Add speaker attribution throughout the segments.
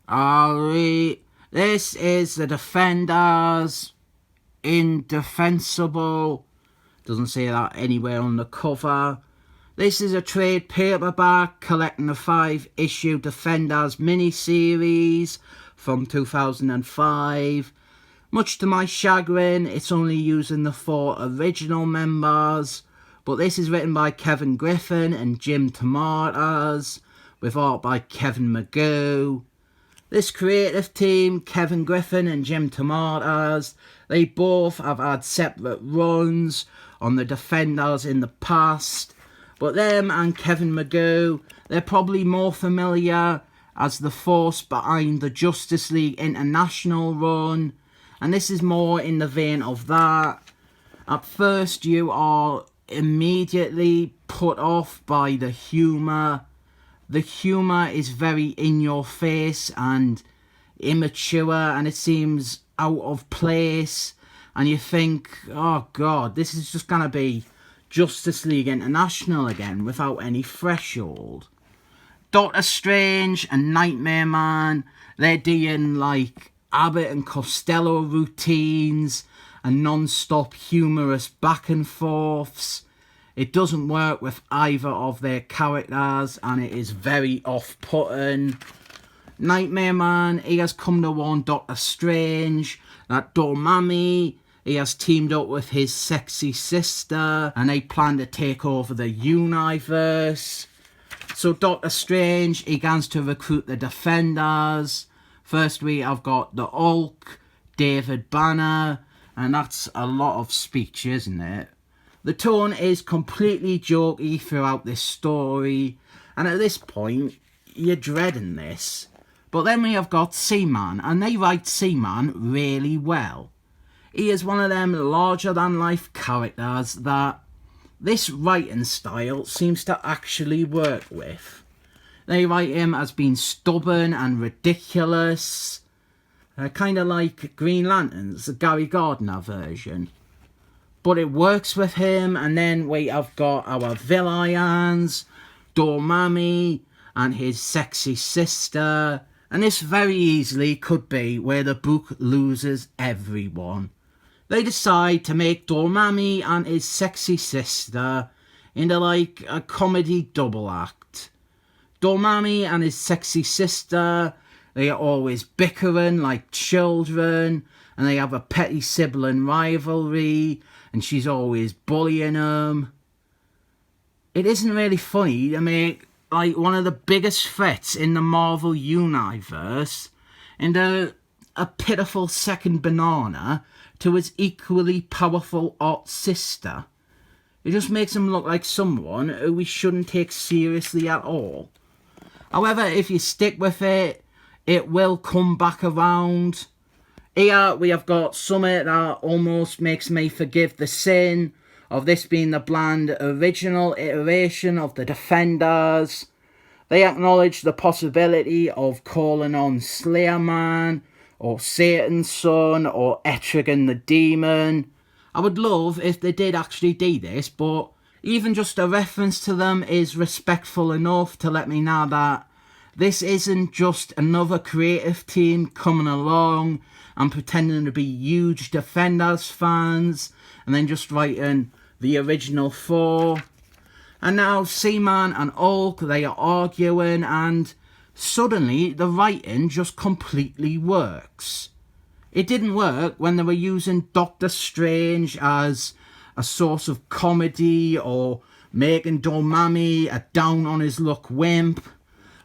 Speaker 1: Alright, this is the Defenders Indefensible. Doesn't say that anywhere on the cover. This is a trade paperback collecting the 5-issue Defenders miniseries from 2005. Much to my chagrin, it's only using the 4 original members, but this is written by Kevin Giffen and Jim DeMatteis, with art by Kevin Magoo. This creative team, Kevin Giffen and Jim DeMatteis, they both have had separate runs on the Defenders in the past, but them and Kevin Magoo, they're probably more familiar as the force behind the Justice League International run, and this is more in the vein of that. At first you are immediately put off by the humour. The humour is very in your face and immature, and it seems out of place, and you think, oh god, this is just going to be Justice League International again without any threshold. Doctor Strange and Nightmare Man, they're doing like Abbott and Costello routines and non-stop humorous back and forths. It doesn't work with either of their characters, and it is very off-putting. Nightmare Man, he has come to warn Doctor Strange that Dormammu, he has teamed up with his sexy sister, and they plan to take over the universe. So Doctor Strange, he begins to recruit the Defenders. First we have got the Hulk, David Banner, and that's a lot of speech, isn't it? The tone is completely jokey throughout this story, and at this point, you're dreading this. But then we have got Seaman, and they write Seaman really well. He is one of them larger-than-life characters that this writing style seems to actually work with. They write him as being stubborn and ridiculous, kind of like Green Lanterns, the Gary Gardner version. But it works with him, and then we have got our villains, Dormammu and his sexy sister, and this very easily could be where the book loses everyone. They decide to make Dormammu and his sexy sister into like a comedy double act. Dormammu and his sexy sister, they are always bickering like children, and they have a petty sibling rivalry, and she's always bullying them. It isn't really funny to make like one of the biggest threats in the Marvel universe into a pitiful second banana to his equally powerful hot sister. It just makes him look like someone who we shouldn't take seriously at all. However, if you stick with it, it will come back around. Here we have got something that almost makes me forgive the sin of this being the bland original iteration of the Defenders. They acknowledge the possibility of calling on Slayer Man, or Satan's son, or Etrigan the Demon. I would love if they did actually do this, but even just a reference to them is respectful enough to let me know that this isn't just another creative team coming along and pretending to be huge Defenders fans and then just writing the original 4. And now Seaman and Hulk, they are arguing, and suddenly the writing just completely works. It didn't work when they were using Doctor Strange as a source of comedy or making Dormammu a down-on-his-luck wimp.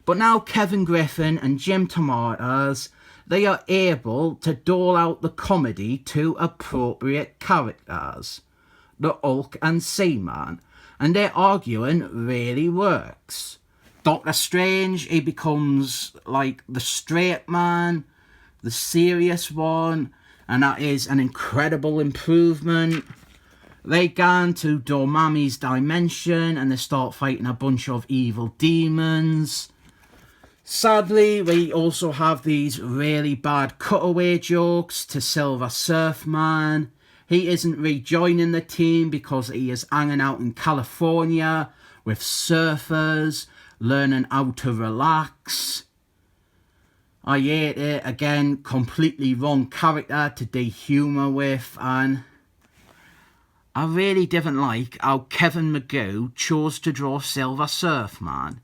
Speaker 1: But now Kevin Giffen and Jim DeMatteis, they are able to dole out the comedy to appropriate characters, the Hulk and Seaman, and their arguing really works. Doctor Strange, he becomes like the straight man, the serious one, and that is an incredible improvement. They go into Dormammu's dimension and they start fighting a bunch of evil demons. Sadly, we also have these really bad cutaway jokes to Silver Surf Man. He isn't rejoining the team because he is hanging out in California with surfers, learning how to relax. I hate it. Again, completely wrong character to de-humour with, and I really didn't like how Kevin Magoo chose to draw Silver Surfman.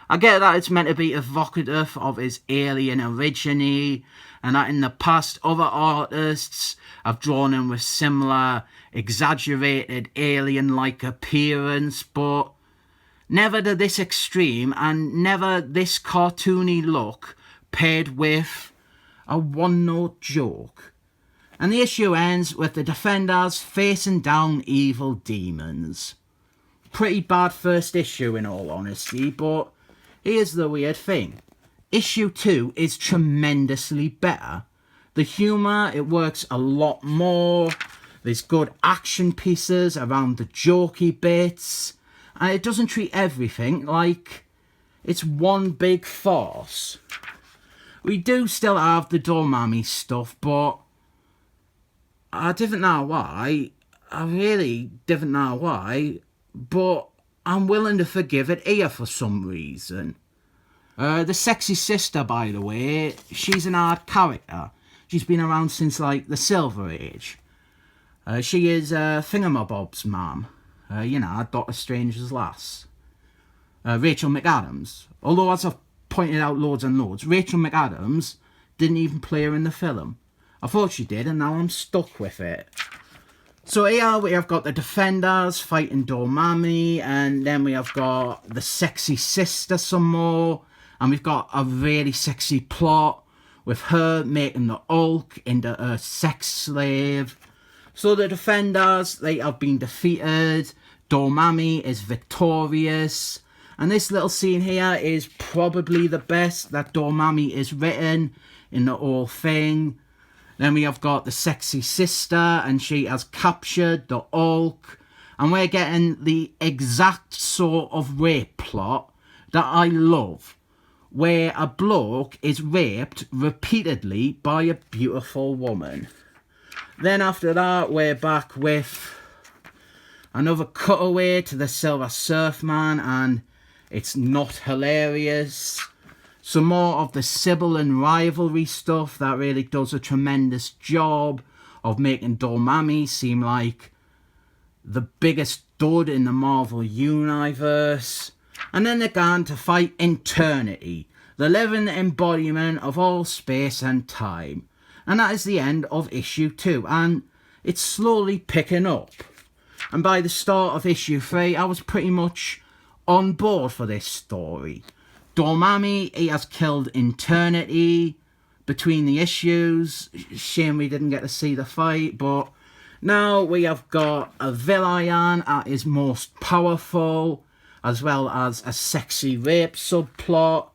Speaker 1: I get that it's meant to be evocative of his alien origin, and that in the past other artists have drawn him with similar exaggerated alien-like appearance, but never to this extreme and never this cartoony look paired with a one-note joke. And the issue ends with the Defenders facing down evil demons. Pretty bad first issue in all honesty, but here's the weird thing. Issue 2 is tremendously better. The humour, it works a lot more. There's good action pieces around the jokey bits. And it doesn't treat everything like it's one big farce. We do still have the Dormammu stuff, but I didn't know why. I really didn't know why, but I'm willing to forgive it here for some reason. The sexy sister, by the way, she's an odd character. She's been around since, like, the Silver Age. She is Thingamabob's mum. Doctor Strange's lass. Rachel McAdams. Although, as I've pointed out loads and loads, Rachel McAdams didn't even play her in the film. I thought she did, and now I'm stuck with it. So here we have got the Defenders fighting Dormammu, and then we have got the sexy sister some more, and we've got a really sexy plot with her making the Hulk into a sex slave. So the Defenders, they have been defeated. Dormammu is victorious. And this little scene here is probably the best that Dormammu is written in the whole thing. Then we have got the sexy sister, and she has captured the Hulk. And we're getting the exact sort of rape plot that I love, where a bloke is raped repeatedly by a beautiful woman. Then after that, we're back with another cutaway to the Silver Surfman, and it's not hilarious. Some more of the Sybil and rivalry stuff that really does a tremendous job of making Dormammu seem like the biggest dud in the Marvel Universe. And then they're going to fight Eternity, the living embodiment of all space and time. And that is the end of issue 2, and it's slowly picking up. And by the start of issue 3, I was pretty much on board for this story. Dormammu, he has killed Eternity between the issues. Shame we didn't get to see the fight, but now we have got a villain at his most powerful, as well as a sexy rape subplot.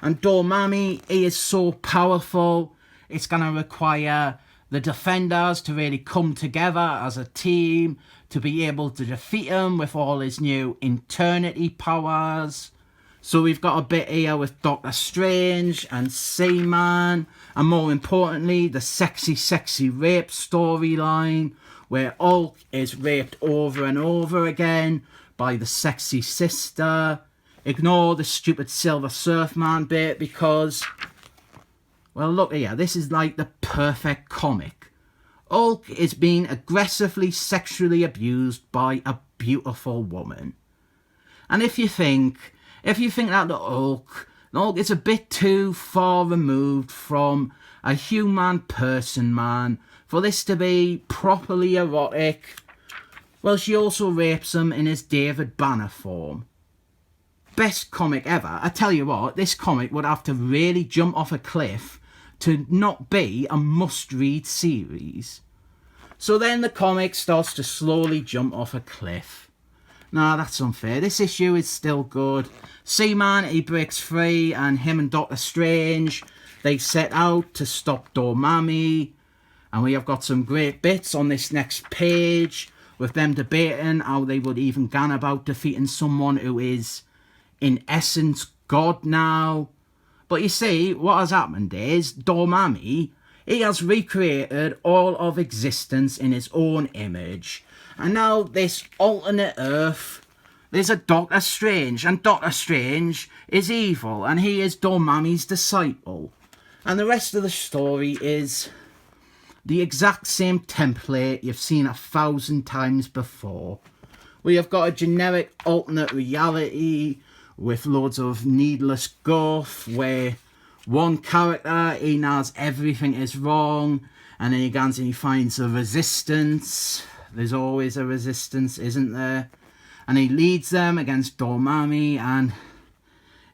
Speaker 1: And Dormammu, he is so powerful, it's going to require the Defenders to really come together as a team to be able to defeat him with all his new Eternity powers. So we've got a bit here with Doctor Strange and Seaman, and more importantly, the sexy rape storyline, where Hulk is raped over and over again by the sexy sister. Ignore the stupid Silver Surfman bit because, well, look here, this is like the perfect comic. Hulk is being aggressively sexually abused by a beautiful woman. And if you think that the Hulk is a bit too far removed from a human person, man, for this to be properly erotic, well, she also rapes him in his David Banner form. Best comic ever. I tell you what, this comic would have to really jump off a cliff to not be a must-read series. So then the comic starts to slowly jump off a cliff. Nah, that's unfair. This issue is still good. Seaman, he breaks free, and him and Doctor Strange, they set out to stop Dormammu. And we have got some great bits on this next page with them debating how they would even go about defeating someone who is, in essence, God now. But you see, what has happened is Dormammu, he has recreated all of existence in his own image. And now this alternate Earth, there's a Doctor Strange, and Doctor Strange is evil, and he is Dormammu's disciple. And the rest of the story is the exact same template you've seen 1,000 times before. We have got a generic alternate reality with loads of needless guff, where one character, he knows everything is wrong, and then he goes and he finds a resistance. There's always a resistance, isn't there? And he leads them against Dormammu, and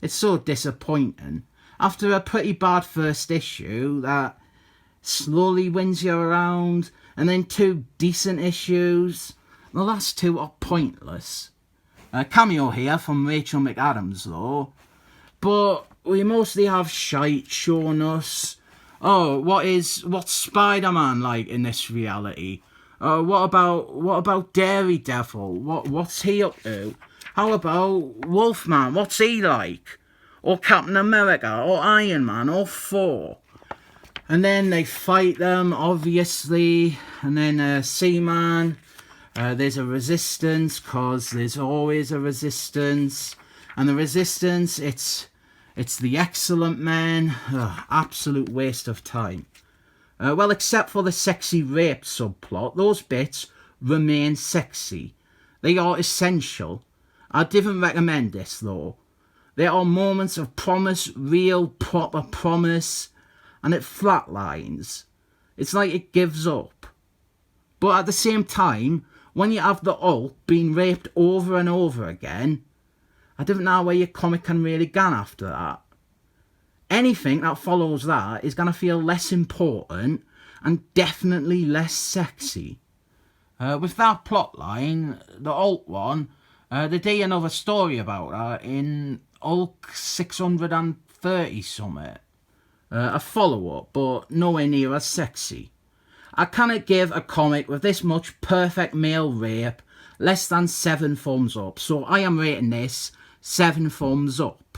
Speaker 1: it's so disappointing. After a pretty bad first issue that slowly wins you around, and then 2 decent issues, the last 2 are pointless. A cameo here from Rachel McAdams though, but we mostly have shite showing us, oh, what's Spider-Man like in this reality? What about Daredevil? What's he up to? How about Wolfman? What's he like? Or Captain America? Or Iron Man? Or Thor? And then they fight them, obviously. And then Seaman, there's a resistance, cause there's always a resistance. And the resistance, it's the excellent men. Ugh, absolute waste of time. Well, except for the sexy rape subplot, those bits remain sexy. They are essential. I didn't recommend this though. There are moments of promise, real, proper promise, and it flatlines. It's like it gives up. But at the same time, when you have the Hulk being raped over and over again, I don't know where your comic can really go after that. Anything that follows that is going to feel less important and definitely less sexy. With that plotline, the Hulk one, they do another story about that in Hulk 630 something. A follow-up, but nowhere near as sexy. I cannot give a comic with this much perfect male rape less than 7 thumbs up, so I am rating this 7 thumbs up.